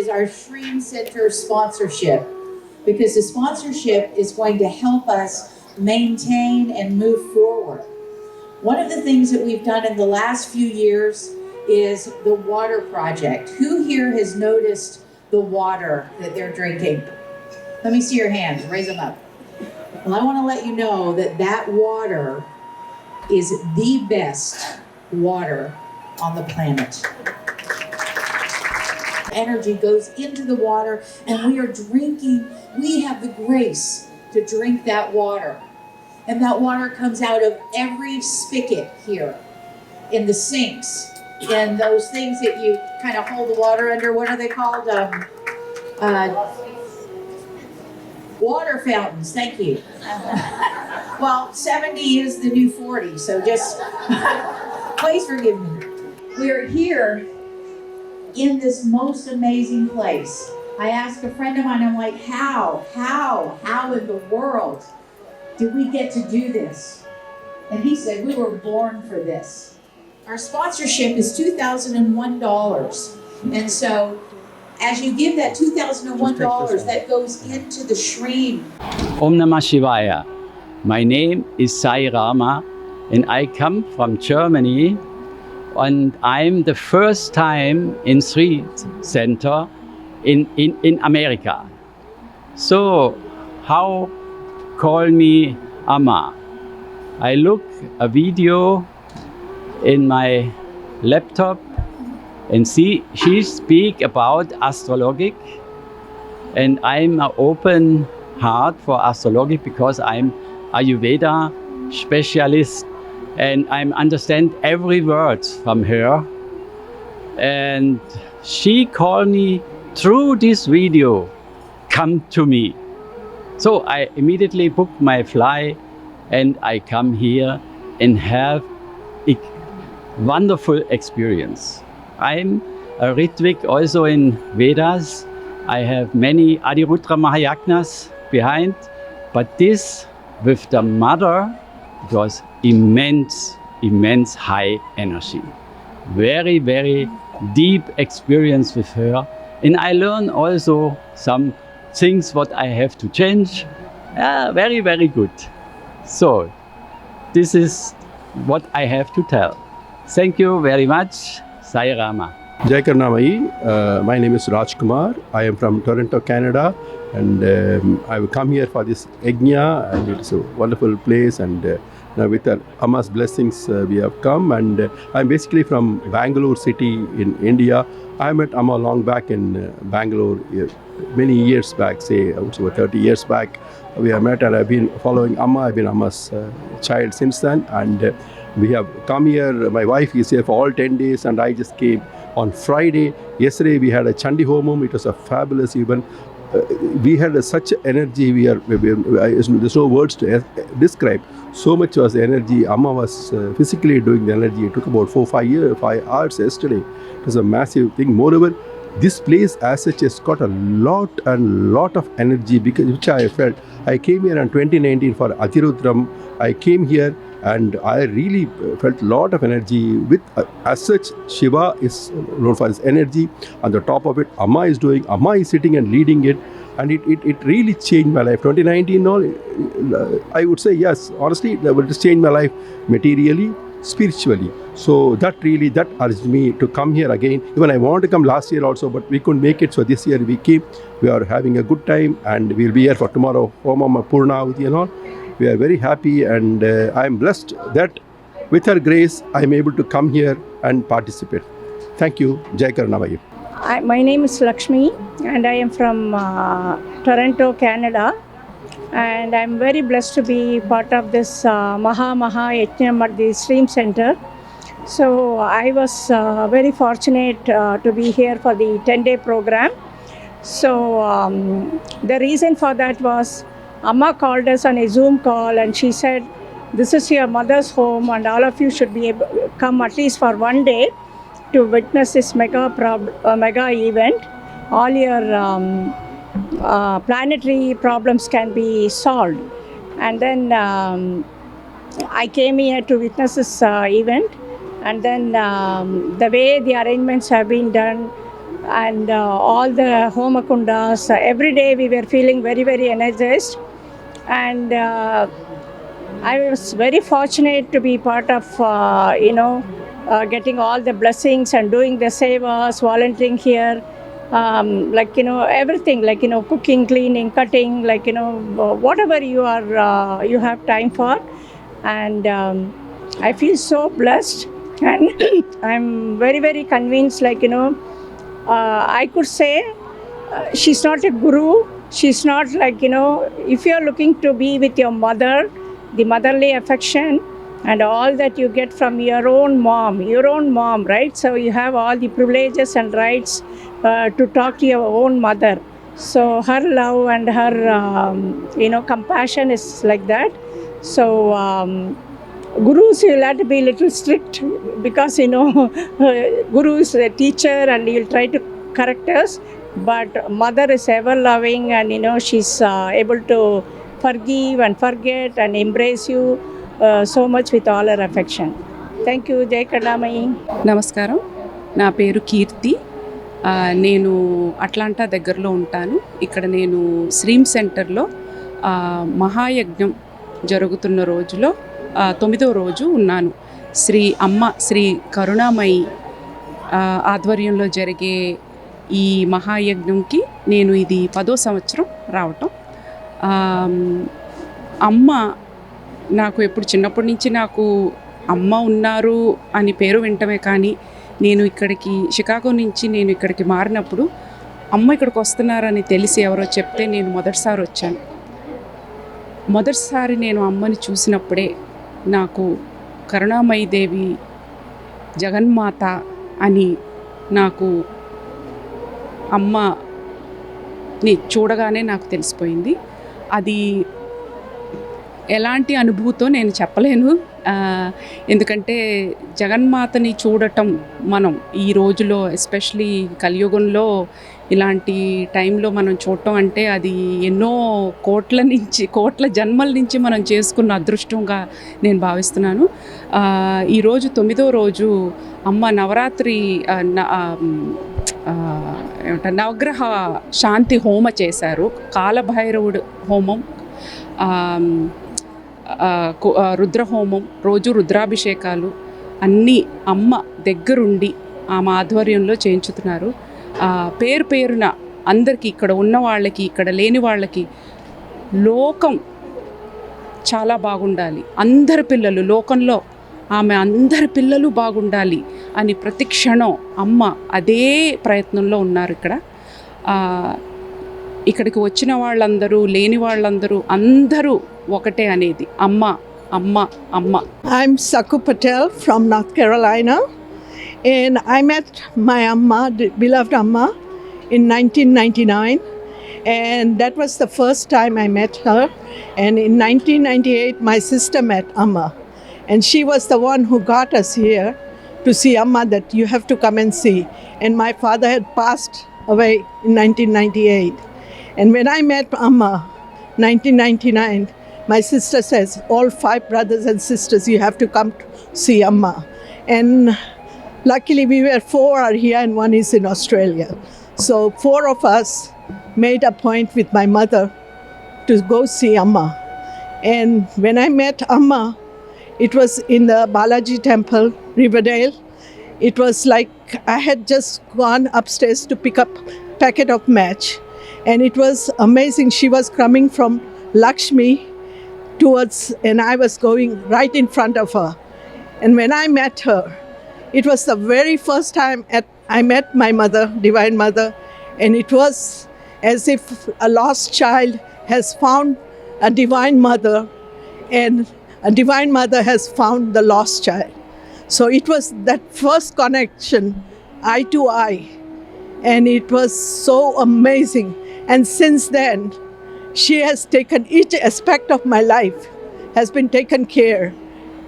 is our Stream Center sponsorship, because the sponsorship is going to help us maintain and move forward. One of the things that we've done in the last few years is the water project. Who here has noticed the water that they're drinking? Let me see your hands, raise them up. Well, I want to let you know that that water is the best water on the planet. Energy goes into the water, and we are drinking. We have the grace to drink that water. And that water comes out of every spigot here, in the sinks, in those things that you kind of hold the water under. What are they called? Water fountains, thank you. Well, 70 is the new 40, so just please forgive me. We're here in this most amazing place. I asked a friend of mine, I'm like, how in the world did we get to do this? And he said, we were born for this. Our sponsorship is $2,001. And so as you give that $2,001, that goes into the stream. Om Namah Shivaya. My name is Sai Rama, and I come from Germany, and I'm the first time in Stream Center in America. So how call me Amma? I look a video in my laptop and she speak about astrologic, and I'm an open heart for astrologic because I'm Ayurveda specialist and I understand every word from her. And she called me through this video, come to me. So I immediately booked my flight and I come here and have a wonderful experience. I'm a Ritvik also in Vedas. I have many Adirutra Mahayagnas behind, but this with the mother, it was immense high energy. Very, very deep experience with her. And I learn also some things what I have to change. Very, very good. So this is what I have to tell. Thank you very much. Sai Rama. Jai Karunamayi. My name is Raj Kumar. I am from Toronto, Canada, and I will come here for this Yajna, and it's a wonderful place, and now with Amma's blessings we have come, and I'm basically from Bangalore city in India. I met Amma long back in Bangalore, many years back, say I would say 30 years back. We have met, and I've been following Amma. I've been Amma's child since then, and we have come here. My wife is here for all 10 days, and I just came on Friday. Yesterday we had a Chandi Homam. It was a fabulous event. We had such energy. There's no words to describe. So much was energy. Amma was physically doing the energy. It took about 5 hours yesterday. It was a massive thing. Moreover, this place as such has got a lot of energy, because which I felt. I came here in 2019 for Atirudram. I came here and I really felt a lot of energy. With as such, Shiva is known for his energy. On the top of it, Amma is doing. Amma is sitting and leading it, and it really changed my life. 2019, I would say yes. Honestly, it just changed my life materially, spiritually. So that urged me to come here again. Even I wanted to come last year also, but we couldn't make it. So this year we came. We are having a good time, and we'll be here for tomorrow. Homam Purnahuti and all. We are very happy, and I am blessed that with her grace I am able to come here and participate. Thank you. Jai Karunamayi. My name is Lakshmi, and I am from Toronto, Canada. And I'm very blessed to be part of this Maha Yajna at the Stream Center. So I was very fortunate to be here for the 10-day program. So the reason for that was Amma called us on a Zoom call, and she said, this is your mother's home, and all of you should be able to come at least for one day to witness this mega event. All your planetary problems can be solved. And then I came here to witness this event, and then the way the arrangements have been done, and all the homakundas. Every day we were feeling very, very energized. And I was very fortunate to be part of, getting all the blessings and doing the sevas, volunteering here. Everything, cooking, cleaning, cutting, whatever you have time for. And I feel so blessed, and I'm very, very convinced, I could say she's not a guru. She's not if you're looking to be with your mother, the motherly affection and all that you get from your own mom, right? So you have all the privileges and rights to talk to your own mother. So her love and her compassion is like that. So gurus, you'll have to be a little strict, because guru is a teacher and he'll try to correct us. But mother is ever loving, and she's able to forgive and forget and embrace you so much with all her affection. Thank you. Jai Karunamayi. నమస్కారం, నా పేరు కీర్తి. నేను Atlanta దగ్గరలో ఉంటాను. ఇక్కడ నేను శ్రీమ్ సెంటర్లో మహాయజ్ఞం జరుగుతున్న రోజులో 9వ రోజు ఉన్నాను. శ్రీ కరుణామయి ఆధ్వర్యంలో జరిగే ఈ మహాయజ్ఞంకి నేను ఇది 10వ సంవత్సరం రావటం. అమ్మ నాకు ఎప్పుడు చిన్నప్పటి నుంచి నాకు అమ్మ ఉన్నారు అని పేరు వింటమే, కానీ నేను షికాగో నుంచి నేను ఇక్కడికి మారినప్పుడు అమ్మ ఇక్కడికి వస్తున్నారని తెలిసి ఎవరో చెప్తే నేను మొదటిసారి వచ్చాను. మొదటిసారి నేను అమ్మని చూసినప్పుడే నాకు కరుణామయి దేవి జగన్మాత అని నాకు అమ్మని చూడగానే నాకు తెలిసిపోయింది. అది ఎలాంటి అనుభూతో నేను చెప్పలేను. ఎందుకంటే జగన్మాతని చూడటం మనం ఈ రోజులో, ఎస్పెషలీ కలియుగంలో ఇలాంటి టైంలో మనం చూడటం అంటే అది ఎన్నో కోట్ల జన్మల నుంచి మనం చేసుకున్న అదృష్టంగా నేను భావిస్తున్నాను. ఈరోజు 9వ రోజు అమ్మ నవరాత్రి నవగ్రహ శాంతి హోమ చేశారు. కాలభైరవుడు హోమం, రుద్రహోమం, రోజు రుద్రాభిషేకాలు అన్నీ అమ్మ దగ్గరుండి ఆమె ఆధ్వర్యంలో చేయించుతున్నారు. పేరున అందరికీ, ఇక్కడ ఉన్న వాళ్ళకి, ఇక్కడ లేని వాళ్ళకి లోకం చాలా బాగుండాలి, అందరి పిల్లలు లోకంలో ఆమె అందరి పిల్లలు బాగుండాలి అని ప్రతి క్షణం అమ్మ అదే ప్రయత్నంలో ఉన్నారు. ఇక్కడికి వచ్చిన వాళ్ళందరూ, లేని వాళ్ళందరూ, అందరూ ఒకటే అనేది అమ్మ అమ్మ అమ్మ. I'm Saku Patel from North Carolina, and I met my Amma, beloved Amma, in 1999, and that was the first time I met her. And in 1998 my sister met Amma, and she was the one who got us here to see Amma, that you have to come and see. And my father had passed away in 1998, and when I met Amma 1999, my sister says, all 5 brothers and sisters, you have to come to see Amma. And luckily we were 4 are here and 1 is in Australia. So 4 of us made a point with my mother to go see Amma. And when I met Amma, it was in the Balaji temple, Riverdale. It was like I had just gone upstairs to pick up a packet of match. And it was amazing. She was coming from Lakshmi towards, and I was going right in front of her. And when I met her, it was the very first time I met my mother, Divine Mother, and it was as if a lost child has found a Divine Mother, and a Divine Mother has found the lost child. So it was that first connection, eye to eye, and it was so amazing. And since then, she has taken each aspect of my life, has been taken care,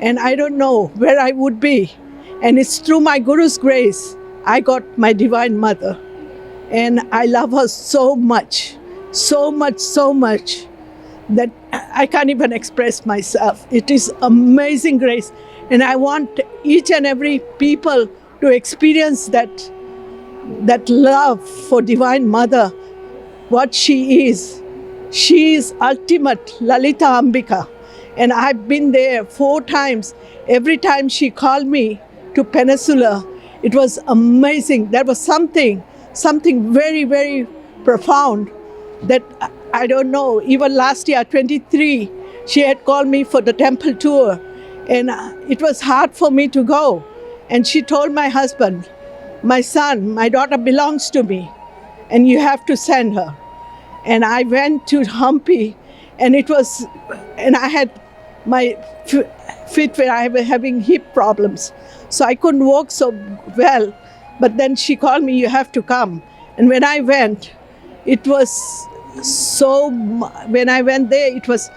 and I don't know where I would be. And it's through my Guru's grace I got my Divine Mother, and I love her so much, so much, so much that I can't even express myself. It is amazing grace, and I want each and every people to experience that that love for Divine Mother, what she is. She is ultimate Lalita Ambika. And I've been there 4 times. Every time she called me to Peninsula, it was amazing. There was something very, very profound that I don't know. Even last year, 23, she had called me for the temple tour. And it was hard for me to go. And she told my husband, my son, my daughter belongs to me, and you have to send her. And I went to Hampi, and I had my feet were having hip problems. So I couldn't walk so well. But then she called me, you have to come. And when I went, it was when I went there, it was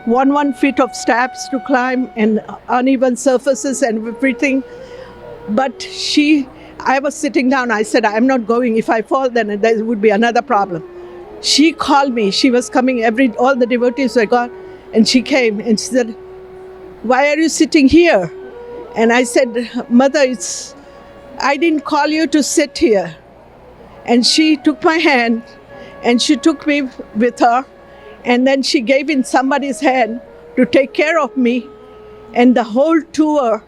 1 feet of steps to climb and uneven surfaces and everything. But I was sitting down. I said, I'm not going. If I fall, then there would be another problem. She called me. She was coming. All the devotees were gone. And she came and she said, why are you sitting here? And I said, Mother, I didn't call you to sit here. And she took my hand and she took me with her. And then she gave in somebody's hand to take care of me. And the whole tour,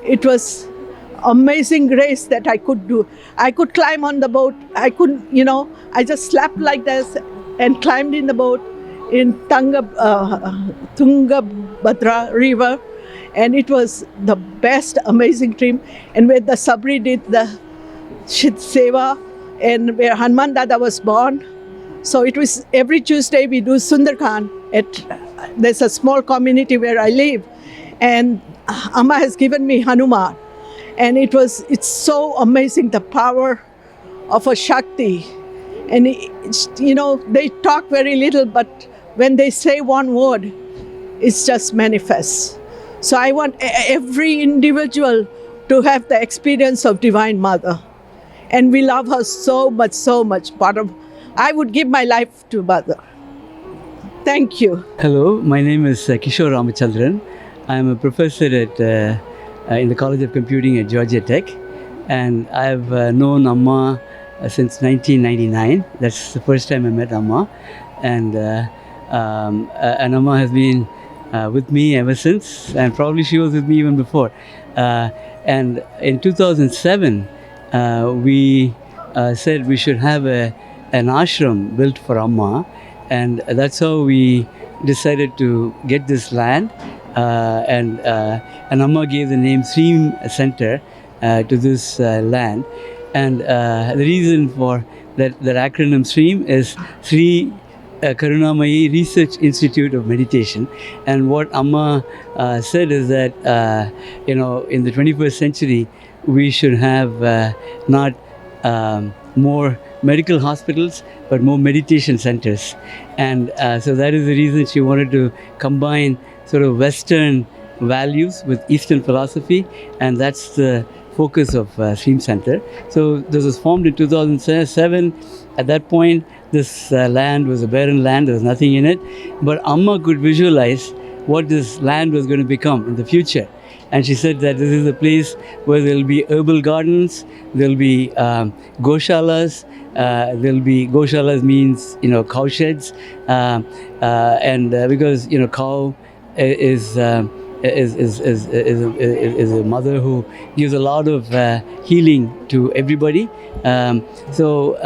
it was amazing grace that I could do. I could climb on the boat. I couldn't, I just slept like this and climbed in the boat in Tungabhadra River. And it was the best, amazing trip. And where the Sabri did the Shit Seva and where Hanuman Dada was born. So it was every Tuesday we do Sundarkan. There's a small community where I live. And Amma has given me Hanuman. And it's so amazing, the power of a Shakti. And, they talk very little, but when they say one word, it's just manifests. So I want every individual to have the experience of Divine Mother. And we love her so much. I would give my life to Mother. Thank you. Hello, my name is Kishore Ramachandran. I am a professor in the College of Computing at Georgia Tech, and I've known Amma since 1999. That's the first time I met Amma, and Amma has been with me ever since, and probably she was with me even before. And in 2007, we said we should have an ashram built for Amma, and that's how we decided to get this land. And Amma gave the name Stream Center to this land. And the reason for that acronym STREAM is Sri Karunamayi Research Institute of Meditation. And what Amma said is that, in the 21st century, we should have not more medical hospitals, but more meditation centers. And so that is the reason she wanted to combine sort of Western values with Eastern philosophy, and that's the focus of Stream Center. So this was formed in 2007. At that point, this land was a barren land. There was nothing in it. But Amma could visualize what this land was going to become in the future. And she said that this is a place where there will be herbal gardens, there will be goshalas. Goshalas means, cow sheds. And because, cow is a mother who gives a lot of healing to everybody. So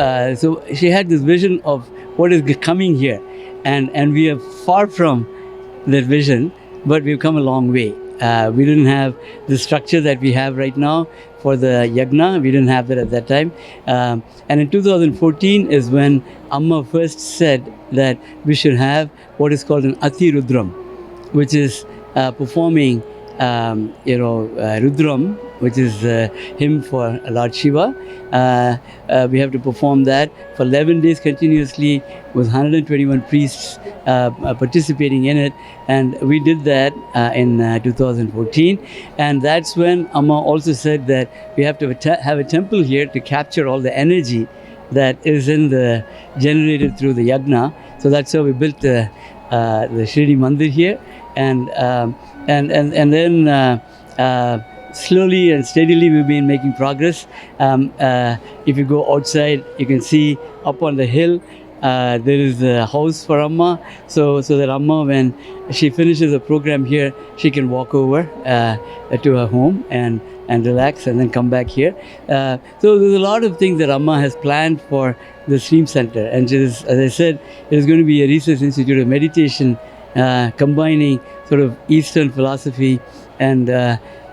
she had this vision of what is coming here, and we are far from that vision, but we've come a long way. We didn't have the structure that we have right now for the yagna. We didn't have that at that time. And in 2014 is when Amma first said that we should have what is called an Ati Rudram, which is performing, Rudram, which is hymn for Lord Shiva. We have to perform that for 11 days continuously with 121 priests participating in it. And we did that in 2014. And that's when Amma also said that we have to have a temple here to capture all the energy that is generated through the yagna. So that's how we built the Shirdi Mandir here. And then slowly and steadily we've been making progress. If you go outside, you can see up on the hill there is a house for Amma, so that Amma, when she finishes a program here, she can walk over to her home and relax and then come back here. So there's a lot of things that Amma has planned for the Stream Center, and it is, as I said, it is going to be a research institute of meditation, combining sort of Eastern philosophy and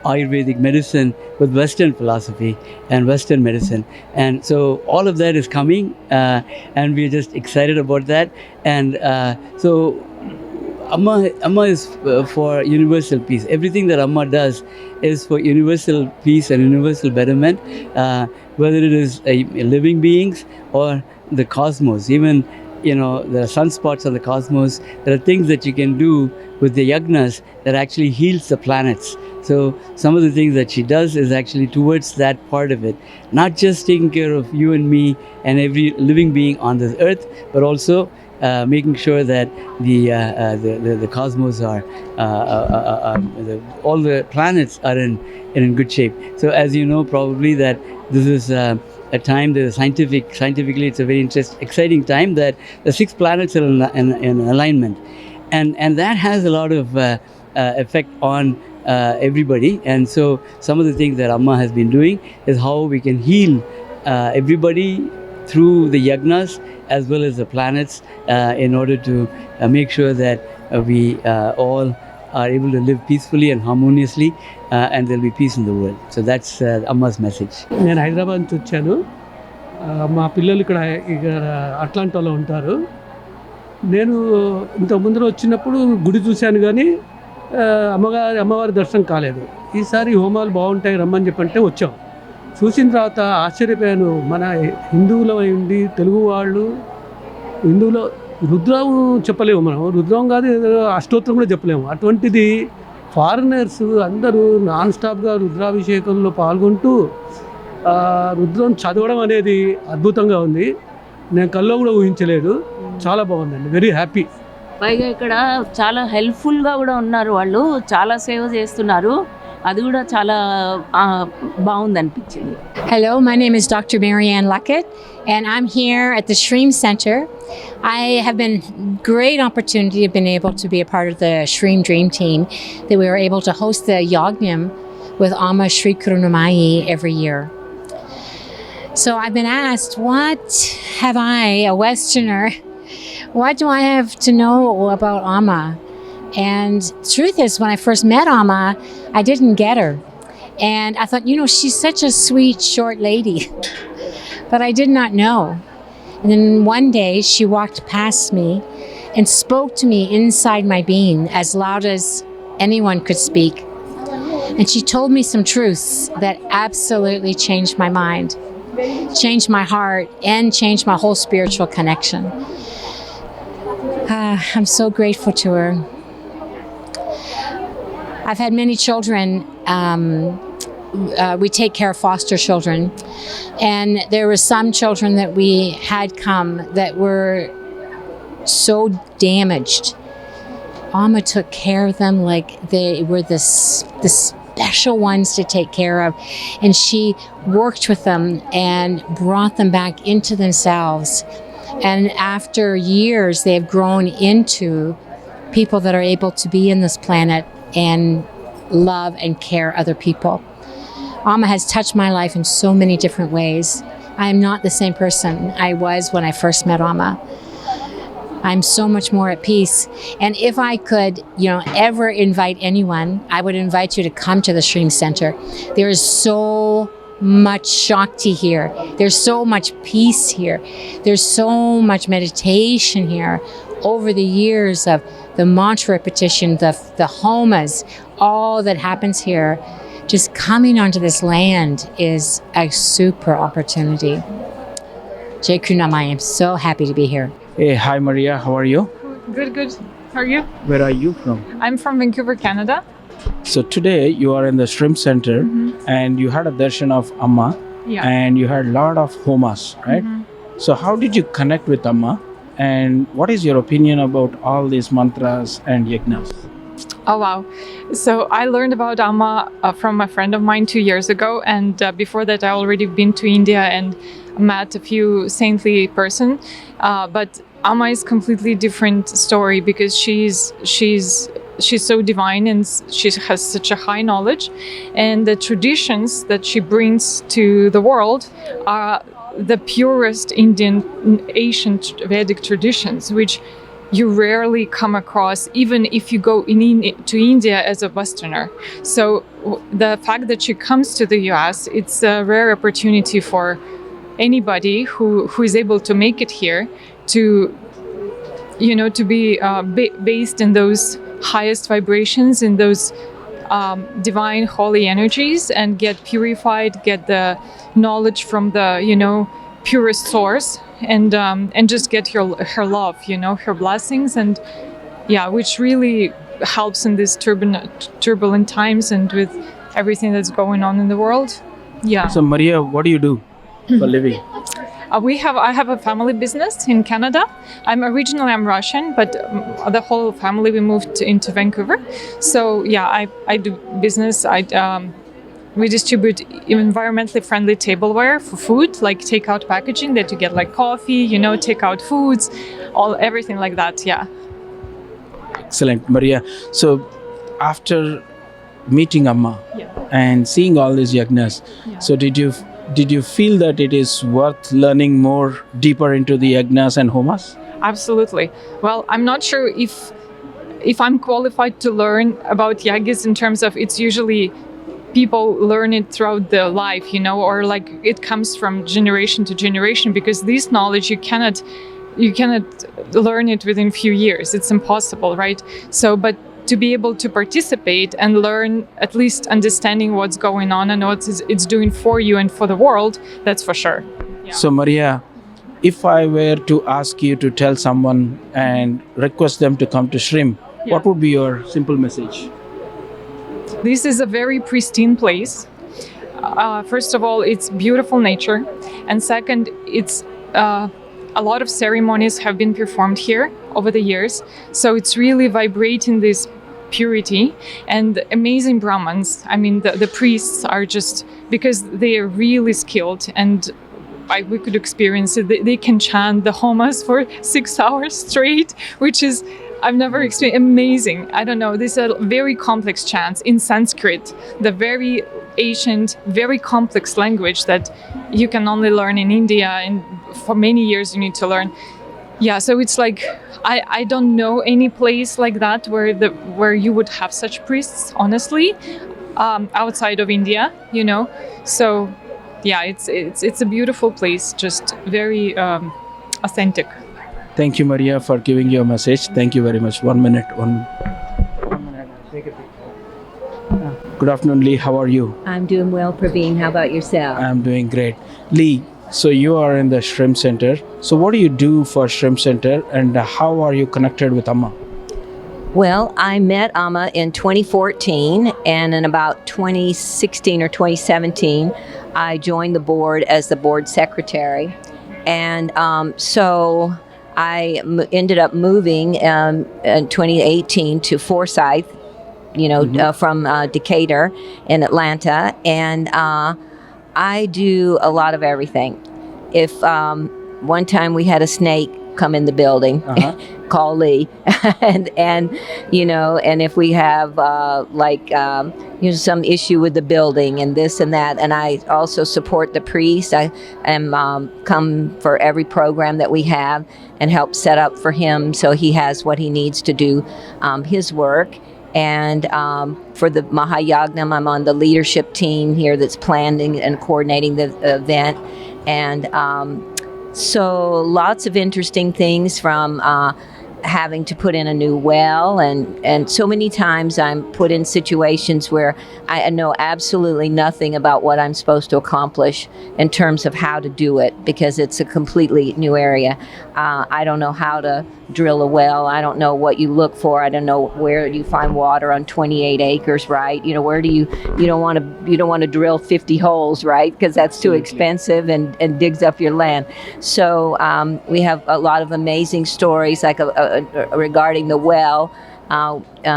Ayurvedic medicine with Western philosophy and Western medicine. And so all of that is coming, and we're just excited about that. And so Amma is for universal peace. Everything that Amma does is for universal peace and universal betterment, whether it is living beings or the cosmos. Even, there are sunspots on the cosmos. There are things that you can do with the yagnas that actually heals the planets. So some of the things that she does is actually towards that part of it. Not just taking care of you and me and every living being on this earth, but also making sure that the cosmos are, all the planets are in good shape. So as you know probably that this is a time that scientifically it's a very exciting time that the 6 planets are in alignment. And that has a lot of effect on everybody. And so some of the things that Amma has been doing is how we can heal everybody through the yagnas as well as the planets, in order to make sure that we all are able to live peacefully and harmoniously, and there'll be peace in the world. So that's Amma's message. నేను హైదరాబాద్ నుంచి వచ్చాను. మా పిల్లలు ఇక్కడ అట్లాంటాలో ఉంటారు. నేను ఇంతకు ముందర వచ్చినప్పుడు గుడి చూశాను కానీ అమ్మవారి దర్శనం కాలేదు. ఈసారి హోమాలు బాగుంటాయి రమ్మని చెప్పంటే వచ్చాం. చూసిన తర్వాత ఆశ్చర్యపోయాను. మన హిందువులం అయింది, తెలుగు వాళ్ళు హిందువులో రుద్రం చెప్పలేము, మనం రుద్రం కాదు అష్టోత్తరం కూడా చెప్పలేము. అటువంటిది ఫారినర్స్ అందరూ నాన్ స్టాప్గా రుద్రాభిషేకంలో పాల్గొంటూ రుద్రం చదవడం అనేది అద్భుతంగా ఉంది. నేను కల్లో కూడా ఊహించలేదు. చాలా బాగుందండి, వెరీ హ్యాపీ. పైగా ఇక్కడ చాలా హెల్ప్ఫుల్గా కూడా ఉన్నారు, వాళ్ళు చాలా సేవ చేస్తున్నారు. అది కూడా చాలా బాగుంది అనిపించింది. Hello, my name is Dr. Marianne Luckett, and I'm here at the Shreem Center. I have been great opportunity to been able to be a part of the Shreem Dream Team, that we were able to host the Yajnam with Amma Shri Karunamayi every year. So I've been asked, what have I, a Westerner, what do I have to know about Amma? And the truth is, when I first met Amma, I didn't get her. And I thought, she's such a sweet, short lady. But I did not know. And then one day she walked past me and spoke to me inside my being as loud as anyone could speak. And she told me some truths that absolutely changed my mind, changed my heart, and changed my whole spiritual connection. I'm so grateful to her. I've had many children. We take care of foster children, and there were some children that we had come that were so damaged. Amma took care of them like they were the special ones to take care of, and she worked with them and brought them back into themselves. And after years, they have grown into people that are able to be in this planet and love and care other people. Amma has touched my life in so many different ways. I am not the same person I was when I first met Amma. I'm so much more at peace. And if I could, ever invite anyone, I would invite you to come to the Shreem Center. There is so much Shakti here. There's so much peace here. There's so much meditation here. Over the years of the mantra repetition, the homas, all that happens here, just coming onto this land is a super opportunity. Jai Karunamayi, I'm so happy to be here. Hey, hi Maria, how are you? Good. How are you? Where are you from? I'm from Vancouver, Canada. So today you are in the Shrimp Center, and you had a darshan of Amma, and you had a lot of homas, right? So how did you connect with Amma, and what is your opinion about all these mantras and yagnas? Oh, wow. So I learned about Amma from a friend of mine 2 years ago. And before that, I already been to India and met a few saintly person. But Amma is completely different story because she's so divine and she has such a high knowledge. And the traditions that she brings to the world are the purest Indian ancient Vedic traditions, which you rarely come across, even if you go to India as a Westerner. So the fact that she comes to the US, it's a rare opportunity for anybody who is able to make it here to, to be based in those highest vibrations, in those divine holy energies, and get purified, get the knowledge from the, purest source, and just get her love, her blessings, and which really helps in these turbulent times and with everything that's going on in the world. Yeah. So Maria, what do you do for living? I have a family business in Canada. I'm Russian, but the whole family, we moved into Vancouver. So I do business. We distribute environmentally friendly tableware for food, like takeout packaging that you get, like coffee, takeout foods, everything like that. Yeah. Excellent, Maria. So after meeting Amma and seeing all these yagnas, so did you feel that it is worth learning more deeper into the yagnas and homas? Absolutely. Well, I'm not sure if I'm qualified to learn about yagas in terms of, it's usually people learn it throughout their life, or like it comes from generation to generation, because this knowledge you cannot learn it within few years. It's impossible, right? So, but to be able to participate and learn, at least understanding what's going on and what it's doing for you and for the world, that's for sure. Yeah. So Maria, if I were to ask you to tell someone and request them to come to Shrimp, what would be your simple message? This is a very pristine place. First of all, it's beautiful nature. And second, it's a lot of ceremonies have been performed here over the years. So it's really vibrating this purity, and amazing Brahmins. I mean, the priests are just, because they are really skilled, and we could experience it. They can chant the homas for 6 hours straight, which is, I've never experienced. Amazing. I don't know. These are very complex chants in Sanskrit, the very ancient, very complex language that you can only learn in India, and for many years you need to learn. Yeah, so it's like I don't know any place like that where you would have such priests, honestly, outside of India, So yeah, it's a beautiful place, just very authentic. Thank you, Maria, for giving your message. Thank you very much. 1 minute. One minute. Take it. Good afternoon, Lee. How are you? I'm doing well, Praveen. How about yourself? I'm doing great. Lee, so you are in the Shrimp Center. So what do you do for Shrimp Center, and how are you connected with Amma? Well, I met Amma in 2014, and in about 2016 or 2017, I joined the board as the board secretary. And so I ended up moving in 2018 to Forsyth, from Decatur in Atlanta. And I do a lot of everything. If one time we had a snake come in the building, call Lee, and if we have some issue with the building and this and that, and I also support the priest. I am come for every program that we have and help set up for him so he has what he needs to do his work. And for the Mahayagnam, I'm on the leadership team here that's planning and coordinating the event. And so lots of interesting things, from having to put in a new well, and so many times I'm put in situations where I know absolutely nothing about what I'm supposed to accomplish in terms of how to do it, because it's a completely new area. I don't know how to drill a well. I don't know what you look for. I don't know where you find water on 28 acres, right? Where do you don't want to drill 50 holes, right? Because that's too expensive and digs up your land. So we have a lot of amazing stories, like regarding the well,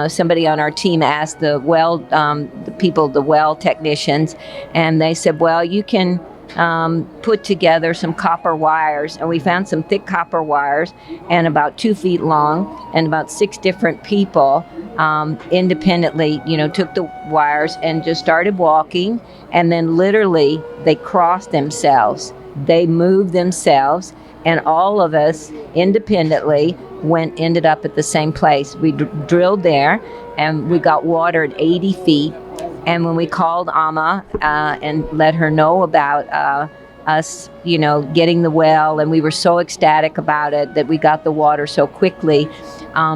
somebody on our team asked the well technicians, and they said, well, you can put together some copper wires, and we found some thick copper wires and about 2 feet long, and about 6 different people independently, took the wires and just started walking, and then literally they crossed themselves. They moved themselves, and all of us independently ended up at the same place. We drilled there, and we got water at 80 feet. And when we called Amma and let her know about us, getting the well, and we were so ecstatic about it that we got the water so quickly,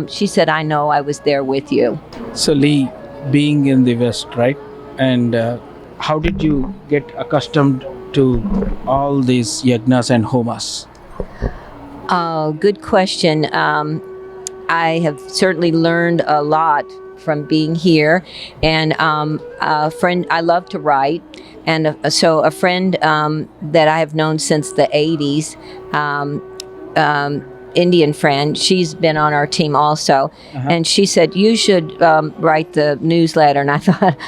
she said, I know, I was there with you. So Lee, being in the West, right? And how did you get accustomed to all these yagnas and homas? Good question. I have certainly learned a lot from being here, and a friend, I love to write, and so a friend that I have known since the 80s, Indian friend, she's been on our team also, and she said, you should write the newsletter, and I thought,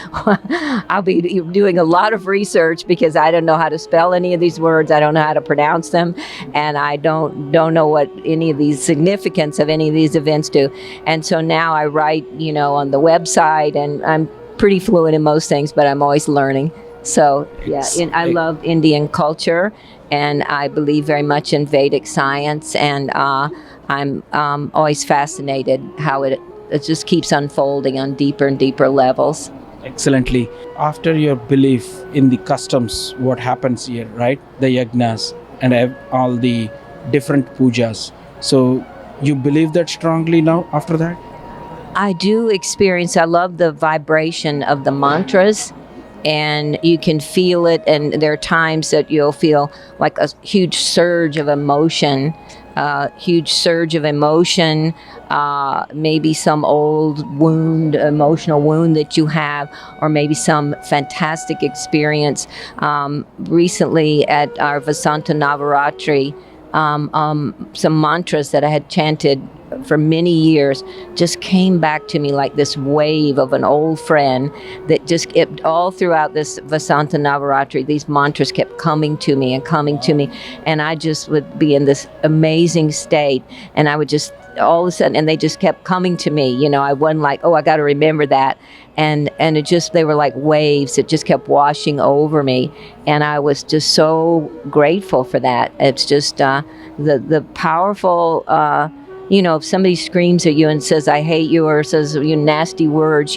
I'll be doing a lot of research because I don't know how to spell any of these words, I don't know how to pronounce them, and I don't know what any of these significance of any of these events do. And so now I write, on the website, and I'm pretty fluent in most things, but I'm always learning. So yeah, I love Indian culture, and I believe very much in Vedic science, and I'm always fascinated how it just keeps unfolding on deeper and deeper levels. Excellently. After your belief in the customs, what happens here, right? The yagnas and all the different pujas. So you believe that strongly now after that? I do experience, I love the vibration of the mantras, and you can feel it, and there are times that you'll feel like a huge surge of emotion, maybe some old emotional wound that you have, or maybe some fantastic experience. Recently at our Vasanta Navaratri, some mantras that I had chanted for many years just came back to me like this wave of an old friend that just all throughout this Vasanta Navaratri, these mantras kept coming to me, and I just would be in this amazing state, and I would just all of a sudden, and they just kept coming to me, I wasn't like, oh, I got to remember that, and it just, they were like waves that just kept washing over me, and I was just so grateful for that. It's just the powerful if somebody screams at you and says, I hate you, or says nasty words,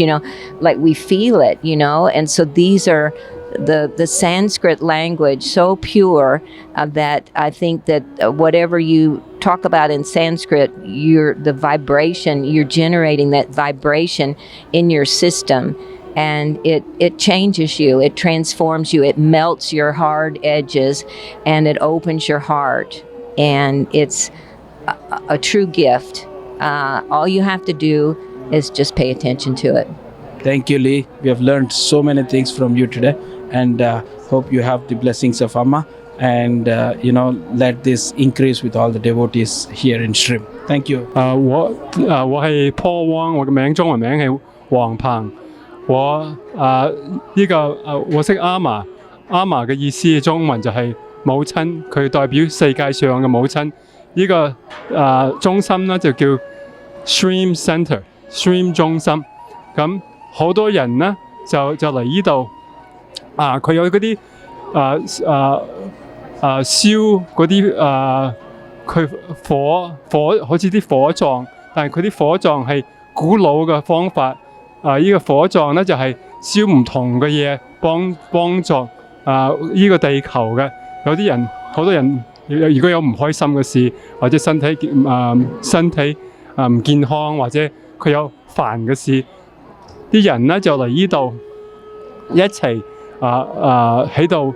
like we feel it, and so these are the Sanskrit language, so pure that I think that whatever you talk about in Sanskrit, the vibration, you're generating that vibration in your system, and it changes you, it transforms you, it melts your hard edges, and it opens your heart, and it's a true gift. All you have to do is just pay attention to it. Thank you, Lee. We have learned so many things from you today, and hope you have the blessings of Amma, and let this increase with all the devotees here in Shrim. Thank you. 我係 Paul Wong， 我嘅名中文名係黃鵬。我識 Amma 嘅意思中文就係母親，佢代表世界上嘅母親。呢個中心咧就叫 Stream Center，Stream 中心。咁好多人咧就嚟呢度，佢有嗰啲燒嗰啲佢火好似啲火葬，但係佢啲火葬係古老嘅方法。呢個火葬咧就係燒唔同嘅嘢幫助呢個地球嘅。有啲人好多人。如果有唔開心嘅事，或者身體唔健康，或者佢有煩嘅事，啲人咧就嚟呢度一齊喺度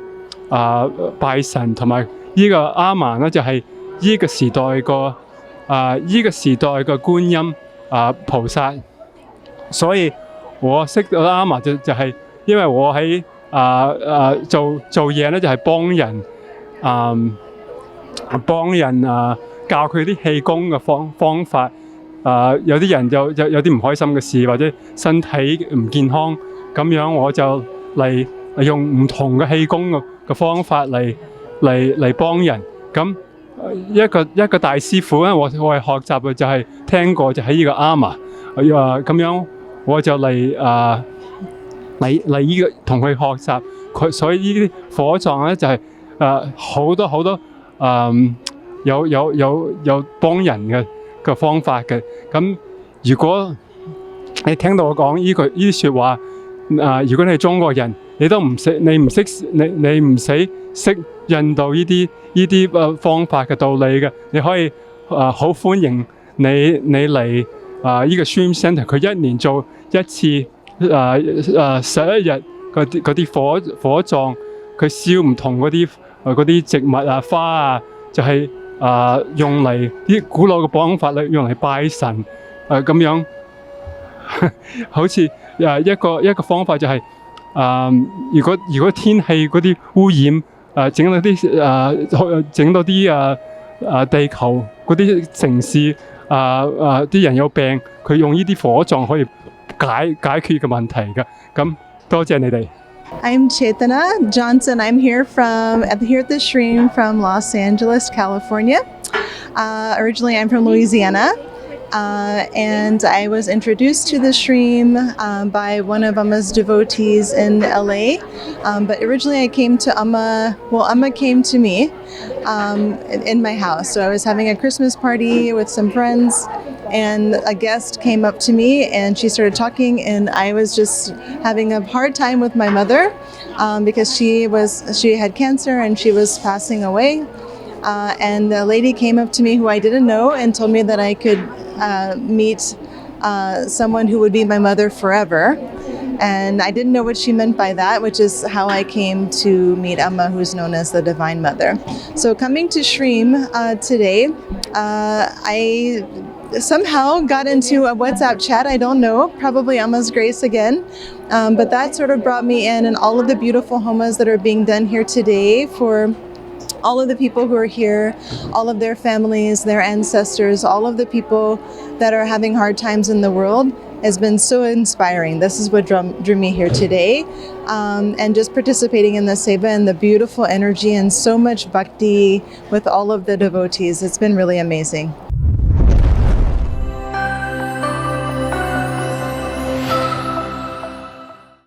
拜神，同埋呢個阿嫲咧就係呢個時代個觀音菩薩，所以我識到阿嫲就係因為我喺做嘢咧就係幫人教佢啲氣功嘅方法，有啲人有啲唔開心嘅事，或者身體唔健康，咁樣我就嚟用唔同嘅氣功嘅方法嚟幫人。咁一個大師傅咧，我係學習嘅就係聽過就喺呢個 Amma， 咁樣我就嚟呢個同佢學習。所以呢啲火葬咧就係好多有幫人嘅方法嘅。咁如果你聽到我講呢啲説話，如果你係中國人，你唔使識印度呢啲方法嘅道理嘅，你可以好歡迎你嚟呢個 Stream Centre， 佢一年做一次11日嗰啲火葬，佢燒唔同嗰啲植物啊花啊，就係用嚟啲古老嘅方法嚟用嚟拜神咁樣，好似一個方法就係如果天氣嗰啲污染整到啲地球嗰啲城市啲人有病，佢用呢啲火葬可以解決嘅問題嘅。咁多謝你哋。I'm Chetana Johnson. I'm here at the Shroom from Los Angeles, California. Originally, I'm from Louisiana. And I was introduced to the Shroom by one of Amma's devotees in LA. But originally I came to Amma came to me in my house. So I was having a Christmas party with some friends, and a guest came up to me and she started talking, and I was just having a hard time with my mother because she had cancer and she was passing away. And the lady came up to me who I didn't know and told me that I could meet someone who would be my mother forever. And I didn't know what she meant by that, which is how I came to meet Amma, who's known as the Divine Mother. So coming to Shroom today, I somehow got into a WhatsApp chat. I don't know, probably Amma's grace again. But that sort of brought me in, and all of the beautiful homas that are being done here today for all of the people who are here, all of their families, their ancestors, all of the people that are having hard times in the world has been so inspiring. This is what drew me here today. And just participating in the seva and the beautiful energy and so much bhakti with all of the devotees. It's been really amazing.